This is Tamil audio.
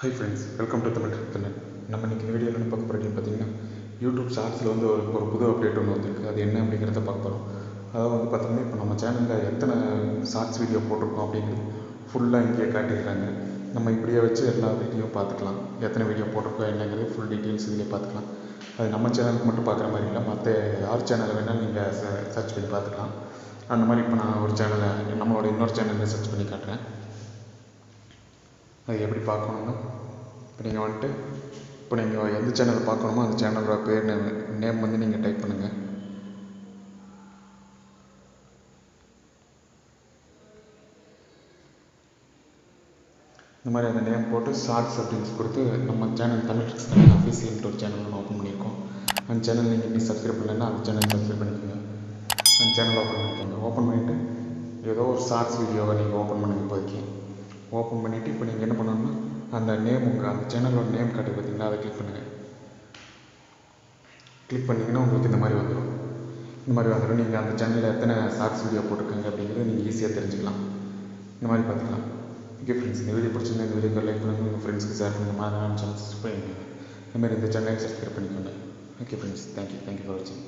Hi friends, welcome to TamiL Kannan. நம்ம இன்னைக்கு வீடியோ என்ன பார்க்க போறோம்னு பார்த்தீங்கன்னா யூடியூப் ஷார்ட்ஸில் வந்து ஒரு புது அப்டேட் ஒன்று வந்திருக்கு. அது என்ன அப்படிங்கிறத பார்க்க போகிறோம். அதாவது வந்து பார்த்தீங்கன்னா இப்போ நம்ம சேனலில் எத்தனை ஷார்ட்ஸ் வீடியோ போட்டிருக்கோம் அப்படிங்கிறது ஃபுல்லாக இங்கேயே காட்டியிருக்காங்க. நம்ம இப்படியே வச்சு எல்லா வீடியோ பார்த்துக்கலாம். எத்தனை வீடியோ போட்டிருக்கோம் என்னங்கிறது ஃபுல் டீட்டெயில்ஸ் இதிலே பார்த்துக்கலாம். அது நம்ம சேனலுக்கு மட்டும் பார்க்குற மாதிரி இல்லை, மற்ற யார் சேனலை வேணாலும் நீங்கள் சர்ச் பண்ணி பார்த்துக்கலாம். அந்த மாதிரி இப்போ நான் ஒரு சேனலை நம்மளோட இன்னொரு சேனலில் சர்ச் பண்ணி காட்டுறேன். அது எப்படி பார்க்கணுன்னா இப்போ நீங்கள் எந்த சேனலை பார்க்கணுமோ அந்த சேனலோட பேர் நேம் வந்து நீங்கள் டைப் பண்ணுங்கள். இந்த மாதிரி அந்த நேம் போட்டு ஷார்ட்ஸ் அப்படின்னு கொடுத்து நம்ம சேனல் தமிழ் ட்ரிக்ஸ் அஃபீஷியல்ன்ற ஒரு சேனல் ஒன்று ஓப்பன் பண்ணியிருக்கோம். அந்த சேனல் நீங்கள் இன்னும் சப்ஸ்கிரைப் பண்ணலைன்னா அந்த சேனல் சப்ஸ்கிரைப் பண்ணிக்கோங்க. அந்த சேனல் ஓப்பன் பண்ணிக்கோங்க. ஓப்பன் பண்ணிவிட்டு ஏதோ ஒரு ஷார்ட்ஸ் வீடியோவை நீங்கள் ஓப்பன் பண்ணுங்க. இப்போதைக்கு ஓப்பன் பண்ணிவிட்டு இப்போ நீங்கள் என்ன பண்ணணும்னா அந்த நேம் அந்த சேனலோட நேம் காட்டி பார்த்தீங்களா, அதை கிளிக் பண்ணுங்கள். கிளிக் பண்ணிங்கன்னா உங்களுக்கு இந்த மாதிரி வந்துடும். நீங்கள் அந்த சேனலில் எத்தனை ஷார்ட்ஸ் வீடியோ போட்டிருக்காங்க அப்படிங்கிறத நீங்கள் ஈஸியாக தெரிஞ்சுக்கலாம். இந்த மாதிரி பார்த்துக்கலாம். ஓகே ஃப்ரெண்ட்ஸ், இந்த வீடியோ பிடிச்சிருந்தா இந்த வீடியோக்கு லைக் பண்ணுங்கள், உங்கள் ஃப்ரெண்ட்ஸ்க்கு ஷேர் பண்ணுங்கள், சேனல் சப்ஸ்கிரைப் பண்ணுங்கள். இந்த மாதிரி இந்த சேனலை சப்ஸ்கிரைப் பண்ணிக்கோங்க. ஓகே ஃப்ரெண்ட்ஸ், தேங்க்யூ ஃபார் வாட்சிங்.